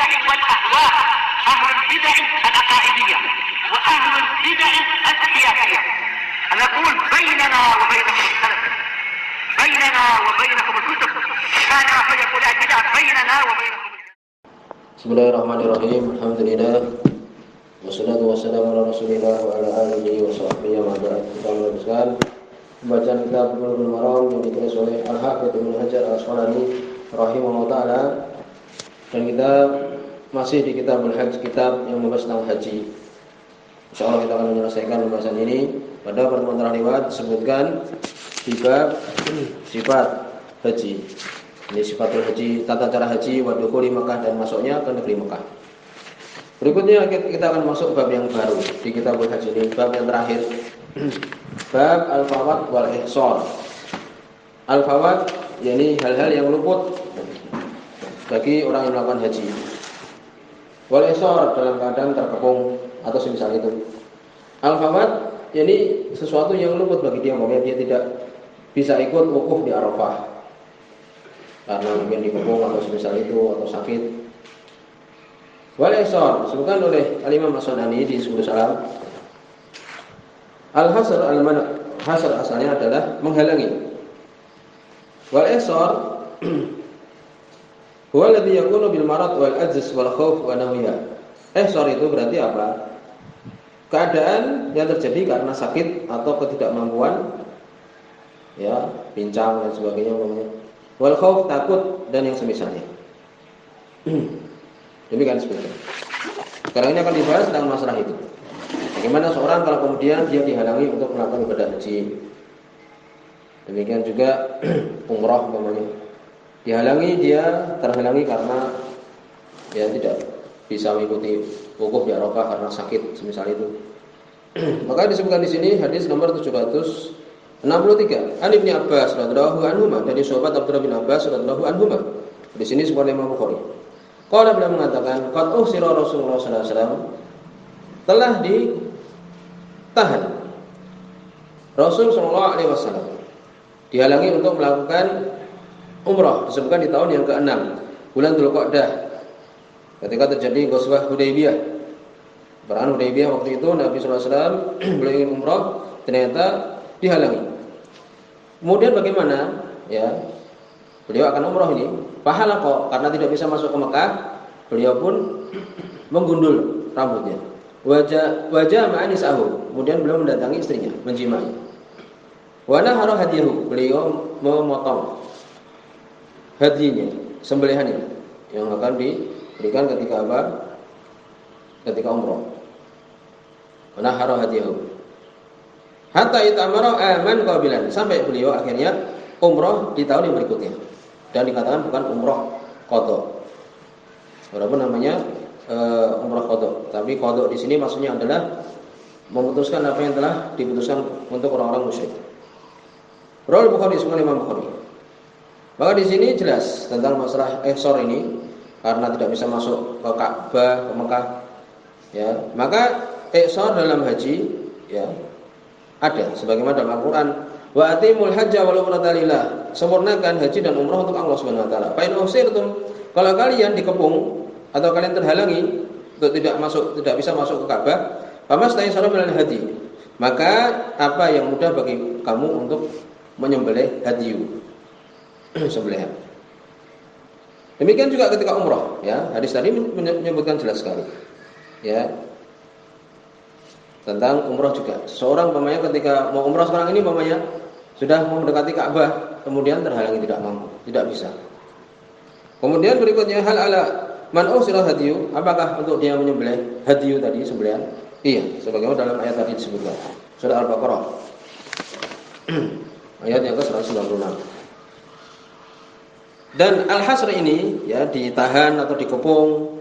البدع والأهواء، أهل البدع العقائدية وأهل البدع السياسية. نقول بيننا وبينكم السلف، بيننا وبينكم الكتب، كان فيقول البدع بيننا وبينكم. Bismillahirrahmanirrahim. Alhamdulillah. Wassalatu wassalamu ala Rasulillah wa ala alihi wa sahbihi wa ba'd. Kita melanjutkan pembacaan kitab Bulughul Maram yang ditulis oleh Al-Hafidz Ibnu Hajar Al-Asqalani rahimahullah taala. Dan kita masih di Kitabul Hajj, kitab yang membahas tentang haji. Insyaallah kita akan menyelesaikan pembahasan ini. Pada pertemuan terakhir disebutkan di bab sifat haji. Ini sifatul haji, tata cara haji, wa dukhuli Makkah, dan masuknya ke negeri Mekah. Berikutnya kita akan masuk bab yang baru di Kitabul Haji ini, bab yang terakhir. Bab al-fawat wal ihsar. Al-fawat yakni hal-hal yang luput bagi orang yang melakukan haji. Wal ihsar dalam keadaan terkepung atau semisal itu. Al-fawat yakni sesuatu yang luput bagi dia, makanya dia tidak bisa ikut wukuf di Arafah karena mungkin dikepung atau semisal itu atau sakit. Wal ihsar disebutkan oleh Al-Imam As-Sunani di Subul Salam. Al-hasr hasr asalnya adalah menghalangi. Wal ihsar huwa alladhi yakunu bil marad wal ajz wal khauf wa nahwiha. Ihsar itu berarti apa? Keadaan yang terjadi karena sakit atau ketidakmampuan, ya, pincang dan sebagainya umpamanya. Wal khauf takut dan yang semisalnya. Demikian sebetulnya. Sekarang ini akan dibahas tentang masalah itu. Bagaimana seorang kalau kemudian dia dihalangi untuk melakukan ibadah haji. Demikian juga umrah umpamanya. Dia terhalangi karena dia tidak bisa mengikuti wukuf di Arafah karena sakit semisal itu. Maka disebutkan di sini hadis nomor 763. An Ibnu Abbas radhiyallahu anhuma, dari sahabat Abdullah bin Abbas radhiyallahu anhuma. Di sini sebuah Imam Bukhari. Qala beliau mengatakan, qad usira Rasulullah sallallahu alaihi wasallam, telah ditahan Rasul sallallahu alaihi wasallam, dihalangi untuk melakukan umrah. Disebutkan di tahun yang ke-6 bulan Dzulqa'dah, ketika terjadi Ghazwah Hudaybiyah. Perang Hudaybiyah waktu itu Nabi sallallahu alaihi wasallam beliau ingin umrah, ternyata dihalangi. Kemudian bagaimana? Ya, beliau akan umrah ini, pahala kok, karena tidak bisa masuk ke Mekah, beliau pun menggundul rambutnya. Wajah ma'anisahu, kemudian beliau mendatangi istrinya, menjimai. Wa nahara hadiyahu, beliau memotong hadinya, sembelihannya yang akan diberikan ketika apa? Ketika umrah. Wa nahara hadiyahu. Hatta itamara aman qabilan, sampai beliau akhirnya umrah di tahun yang berikutnya. Dan dikatakan bukan umrah qadha. Walaupun namanya umrah qadha, tapi qadha di sini maksudnya adalah memutuskan apa yang telah diputuskan untuk orang-orang musyrik. Rawal Bukhari, semua Imam Bukhari. Maka di sini jelas tentang masalah ihsar ini, karena tidak bisa masuk ke Ka'bah, ke Mekah, ya. Maka ihsar dalam haji, ya, ada sebagaimana dalam Al-Qur'an, wa atimul hajja wal umrata lillah, sempurnakan haji dan umrah untuk Allah Subhanahu wa taala. Fa in usirtum, kalau kalian dikepung atau kalian terhalangi untuk tidak bisa masuk ke Ka'bah, famastaysara minal hadi, maka apa yang mudah bagi kamu untuk menyembelih hadiyu, sembelihan. Demikian juga ketika umrah, ya. Hadis tadi menyebutkan jelas sekali, ya, tentang umrah juga. Seorang umpamanya ketika mau umrah sekarang ini umpamanya sudah mau mendekati Ka'bah, kemudian terhalangi, tidak mampu, tidak bisa. Kemudian berikutnya, hal ala man usira hadiyu, apakah untuk dia menyembelih hadiyu tadi, sembelihan? Iya, sebagaimana dalam ayat tadi disebutkan. Surah Al-Baqarah. Ayat yang ke-196. Dan al-hasr ini, ya, ditahan atau dikepung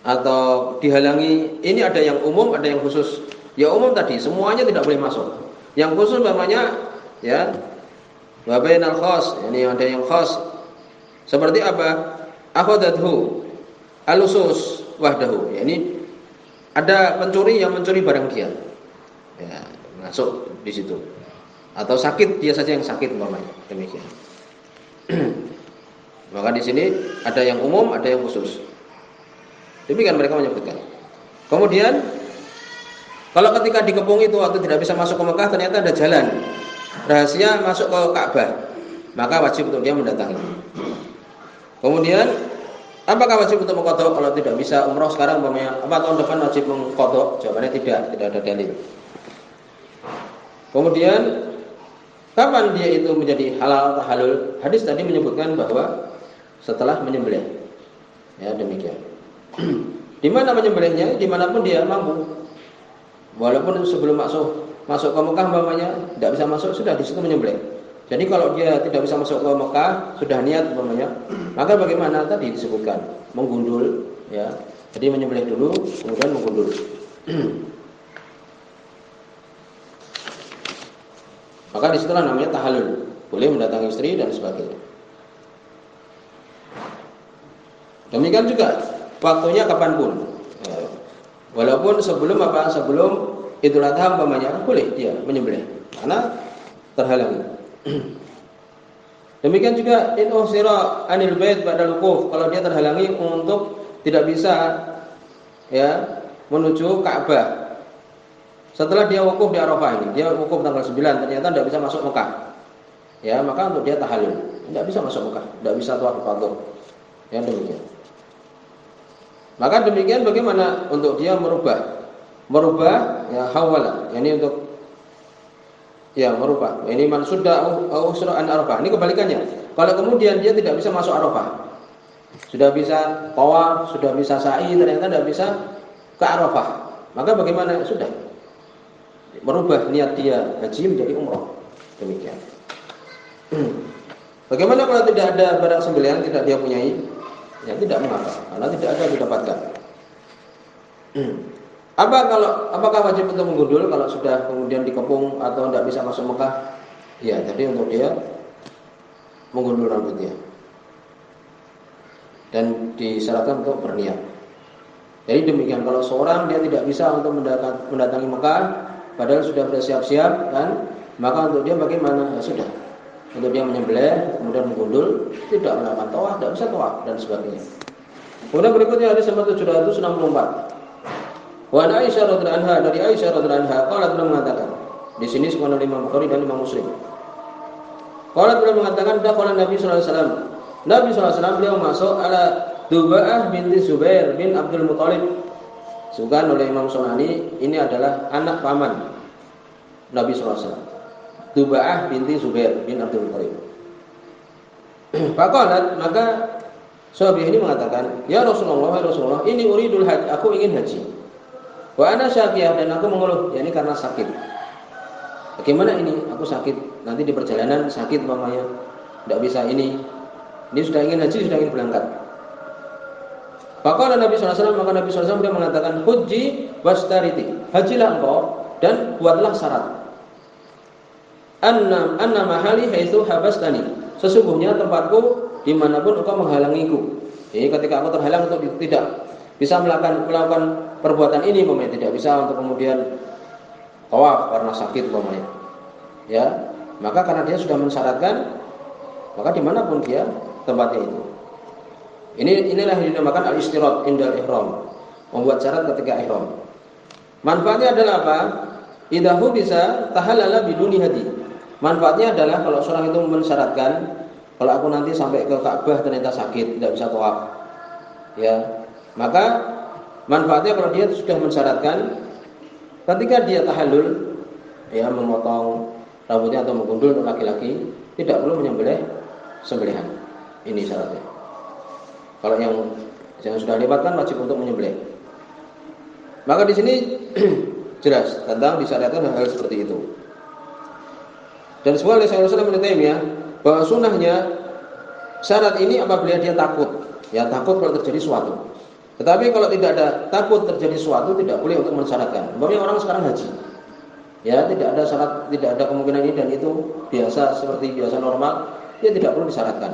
atau dihalangi, ini ada yang umum, ada yang khusus. Ya umum tadi, semuanya tidak boleh masuk. Yang khusus namanya, ya, wa bainal khas, ini ada yang khas. Seperti apa? Akhadathu alusus wahdahu. Ya, ini ada pencuri yang mencuri barang dia. Ya, masuk di situ. Atau sakit, dia saja yang sakit umpamanya. Demikian. Maka di sini ada yang umum, ada yang khusus. Demikian mereka menyebutkan. Kemudian kalau ketika dikepung itu waktu tidak bisa masuk ke Mekah, ternyata ada jalan rahasia masuk ke Ka'bah, maka wajib untuk dia mendatangi. Kemudian apakah wajib untuk mengqadha kalau tidak bisa umroh sekarang umpamanya? Apa tahun depan wajib mengqadha? Jawabannya tidak ada dalil. Kemudian kapan dia itu menjadi halal atau halal? Hadis tadi menyebutkan bahwa setelah menyembelih. Ya, demikian. Di mana menyembelihnya? Dimanapun dia mampu. Walaupun sebelum masuk ke Mekah umpamanya tidak bisa masuk, sudah di situ menyembelih. Jadi kalau dia tidak bisa masuk ke Mekah, sudah niat umpamanya, maka bagaimana tadi disebutkan menggundul, ya. Jadi menyembelih dulu, kemudian menggundul. Maka disitulah namanya tahallul, boleh mendatangi istri dan sebagainya. Demikian juga waktunya kapanpun. Ya. Walaupun sebelum Idul Adha umpamanya boleh dia menyembelih karena terhalangi. Demikian juga in usira anil bait ba'dal wuquf, kalau dia terhalangi untuk tidak bisa ya menuju Ka'bah. Setelah dia wukuf di Arafah ini, dia wukuf tanggal 9 ternyata tidak bisa masuk Mekah. Ya, maka untuk dia tahallul, tidak bisa masuk Mekah, tidak bisa tawaf qudum. Ya demikian. Maka demikian bagaimana untuk dia merubah ya hawala, yani untuk ya merubah. Ini man sudah usra an Arafah. Ini kebalikannya. Kalau kemudian dia tidak bisa masuk Arafah, sudah bisa tawaf, sudah bisa sa'i, ternyata tidak bisa ke Arafah, maka bagaimana? Sudah merubah niat dia haji menjadi umroh. Demikian. Bagaimana kalau tidak ada barang sembelihan, tidak dia punyai? Ya tidak mengapa, karena tidak ada didapatkan. Apakah wajib untuk menggundul kalau sudah kemudian dikepung atau tidak bisa masuk Mekah? Ya, jadi untuk dia menggundul rambutnya dan disyaratkan untuk berniat. Jadi demikian, kalau seorang dia tidak bisa untuk mendatangi Mekah, padahal sudah bersiap-siap kan, maka untuk dia bagaimana? Ya sudah, untuk dia menyembelih kemudian menggundul, tidak melakukan tawaf, tidak bisa tawaf dan sebagainya. Kemudian berikutnya hadis nomor 764. Wa Aisyah radhiyallahu anha, dari Aisyah radhiyallahu anha qalat, beliau mengatakan, di sini semua Imam Bukhari dan Imam Muslim. Qalat, beliau mengatakan, dakhala Nabi sallallahu alaihi wasallam. Nabi sallallahu alaihi wasallam beliau masuk ala Duba'ah binti Zubair bin Abdul Muthalib. Disebutkan oleh Imam Sunani, ini adalah anak paman Nabi sallallahu alaihi wasallam. Duba'ah binti Zubair bin Abdul Muthalib. Faqalat, maka sahabat ini mengatakan, ya Rasulullah, ini uridul haji, aku ingin haji. Wa ana syaqiyah, dan aku mengeluh, yakni karena sakit. Bagaimana ini? Aku sakit, nanti di perjalanan sakit umpamanya, tidak bisa ini. Ini sudah ingin haji, sudah ingin berangkat. Faqala Nabi sallallahu alaihi wasallam, maka Nabi sallallahu alaihi wasallam dia mengatakan, hujji wastariti, hajilah engkau dan buatlah syarat. Anna mahali haitsu habastani, sesungguhnya tempatku dimanapun engkau menghalangiku. Jadi ketika aku terhalang untuk tidak bisa melakukan perbuatan ini, umpamanya tidak bisa untuk kemudian tawaf karena sakit umpamanya, ya, maka karena dia sudah mensyaratkan, maka dimanapun dia tempatnya itu. Inilah yang dinamakan al-istirat indal ihram, membuat syarat ketika ihram. Manfaatnya adalah apa? Idahu bisa tahallala biduni hadi. Manfaatnya adalah kalau seorang itu mensyaratkan, kalau aku nanti sampai ke Ka'bah ternyata sakit, tidak bisa tawaf, ya, maka manfaatnya kalau dia sudah mensyaratkan, ketika dia tahallul, ya, memotong rambutnya atau menggundul untuk laki-laki, tidak perlu menyembelih sembelihan. Ini syaratnya. Kalau yang sudah lewat kan wajib untuk menyembelih. Maka di sini jelas tentang disyariatkan hal seperti itu. Dan semua oleh Syaikhul Islam Ibnu Taimiyah bahwa sunnahnya syarat ini apabila dia takut, ya takut kalau terjadi suatu. Tetapi kalau tidak ada takut terjadi suatu, tidak boleh untuk mensyaratkan. Umpamanya orang sekarang haji, ya tidak ada syarat, tidak ada kemungkinan ini dan itu biasa seperti biasa normal, dia tidak perlu disyaratkan.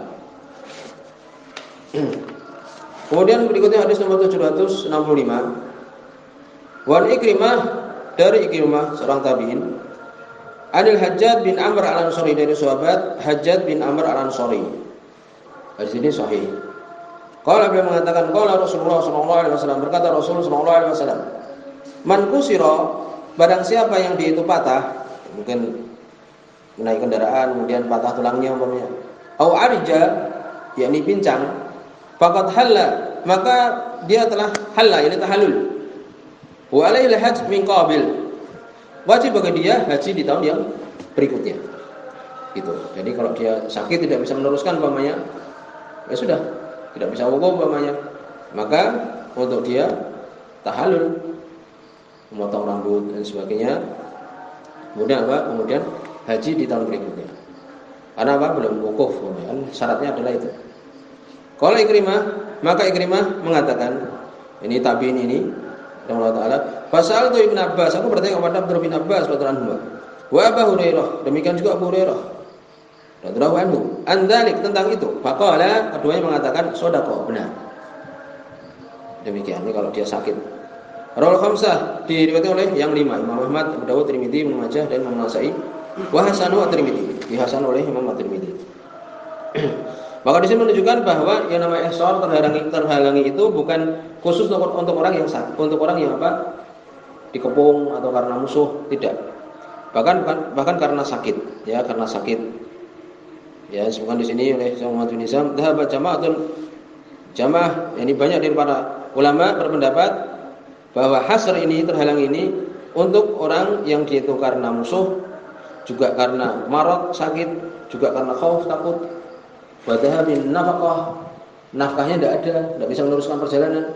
Kemudian berikutnya hadis nomor 765. Wan Ikrimah, dari Ikrimah seorang tabi'in, Anil Hajjaj bin Amr al-Ansari, dari sahabat Hajjaj bin Amr al-Ansari. Hadis ini sahih. Qala beliau mengatakan qala Rasulullah sallallahu alaihi wasallam, berkata Rasul sallallahu alaihi wasallam, man kusira, barang siapa yang dia itu patah, mungkin menaiki kendaraan kemudian patah tulangnya umpamanya, au arja, yakni pincang, faqad halla, maka dia telah halla, yakni tahallul. Wa alaihi hajj min qabil, wajib bagi dia haji di tahun yang berikutnya. Gitu. Jadi kalau dia sakit tidak bisa meneruskan umpamanya, ya sudah, tidak bisa wukuf umpamanya, maka untuk dia tahallul, memotong rambut dan sebagainya. Kemudian apa? Kemudian haji di tahun berikutnya. Karena apa? Belum wukuf, kan syaratnya adalah itu. Kalau Ikrimah, maka Ikrimah mengatakan, ini tabi'in ini, Allah Taala, fasal tu Ibn Abbas, aku bertanya kepada Abdullah bin Abbas radhiyallahu anhu, wa Abu Hurairah, demikian juga Abu Hurairah radhiyallahu anhu, andalik, tentang itu. Faqala, keduanya mengatakan shadaqah, benar. Demikian ini kalau dia sakit. Rawal khamsah, diriwayatkan oleh yang 5, Imam Ahmad, Abu Dawud, Tirmidzi, Ibnu Majah dan Imam Nasa'i. Wa hasanu at-Tirmidzi, dihasan oleh Imam At-Tirmidzi. Maka di sini menunjukkan bahwa yang namanya ihsar, terhalangi itu bukan khusus untuk orang yang sakit, untuk orang yang apa? Dikepung atau karena musuh, tidak. Bahkan karena sakit, ya, karena sakit. Ya, disebutkan di sini oleh Syekh Muhammad bin Nizam, dhahabat jamaah, ini banyak dari para ulama berpendapat bahwa hasr ini, terhalang ini untuk orang yang dia itu karena musuh, juga karena marad, sakit, juga karena khauf, takut, wadhahabin nafkah, nafkahnya tidak bisa meneruskan perjalanan.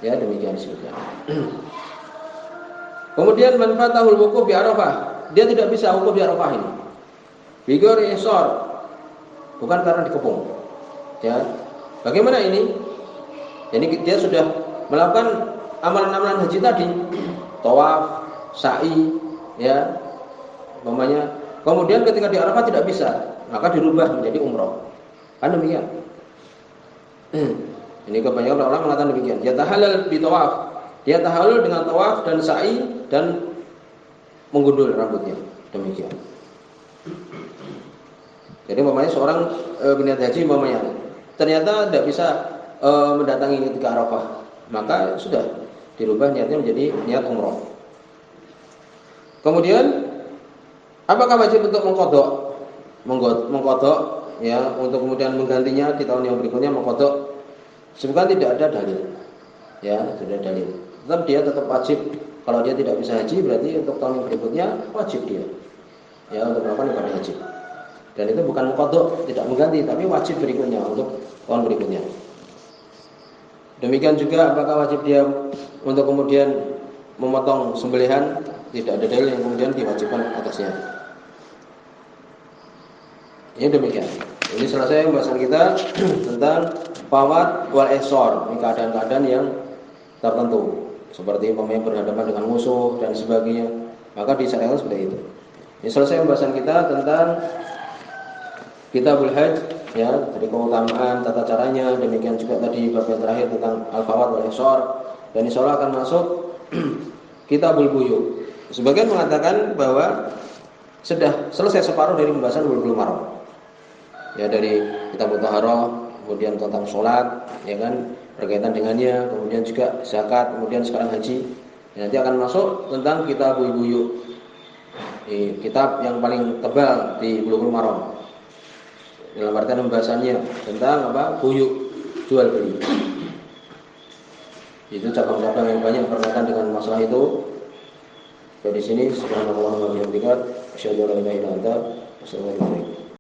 Ya, demikian disebutkan. Kemudian manfaatahul wukuf bi Arafah, dia tidak bisa wukuf di Arafah ini. Bigor ihsar, bukan karena dikepung. Ya. Bagaimana ini? Jadi dia sudah melakukan amalan-amalan haji tadi, tawaf, sa'i, ya, umpamanya. Kemudian ketika di Arafah tidak bisa, maka dirubah menjadi umrah. Kan demikian. Ini kebanyakan orang mengatakan demikian. Dia tahallul bi tawaf. Dia tahallul dengan tawaf dan sa'i dan menggundul rambutnya. Demikian. Jadi umpamanya seorang berniat haji umpamanya ternyata tidak bisa mendatangi ketika Arafah, maka sudah dirubah niatnya menjadi niat umrah. Kemudian apakah wajib untuk mengqadha, ya, untuk kemudian menggantinya di tahun yang berikutnya mengqadha? Sebenarnya tidak ada dalil. Ya, tidak ada dalil. Tetap wajib. Kalau dia tidak bisa haji, berarti untuk tahun yang berikutnya wajib dia, ya, untuk melakukan ibadah haji. Dan itu bukan mengqadha, tidak mengganti, tapi wajib berikutnya untuk tahun berikutnya. Demikian juga apakah wajib dia untuk kemudian memotong sembelihan? Tidak ada dalil yang kemudian diwajibkan atasnya. Ini demikian. Ini selesai pembahasan kita tentang fawat wal ihsar. Ini keadaan-keadaan yang tertentu, seperti umpamanya berhadapan dengan musuh dan sebagainya. Maka disyariatkan seperti itu. Ini selesai pembahasan kita tentang Kitabul Hajj, ya, dari keutamaan, tata caranya. Demikian juga tadi bab yang terakhir tentang al-fawat wal ihsar. Dan insyaallah akan masuk Kitabul Buyu. Sebagian mengatakan bahwa sudah selesai separuh dari pembahasan Bulughul Maram. Ya, dari Kitabut Thaharah, kemudian tentang sholat, ya kan, berkaitan dengannya, kemudian juga zakat, kemudian sekarang haji. Ya, nanti akan masuk tentang Kitabul Buyu. Kitab yang paling tebal di Bulughul Maram. Dalam artian pembahasannya tentang apa? Buyu, jual beli. Itu cabang-cabang yang banyak berkaitan dengan masalah itu. Jadi di sini subhanallah wa bihamdihi asyhadu an la ilaha illa anta astaghfiruka wa atubu ilaik.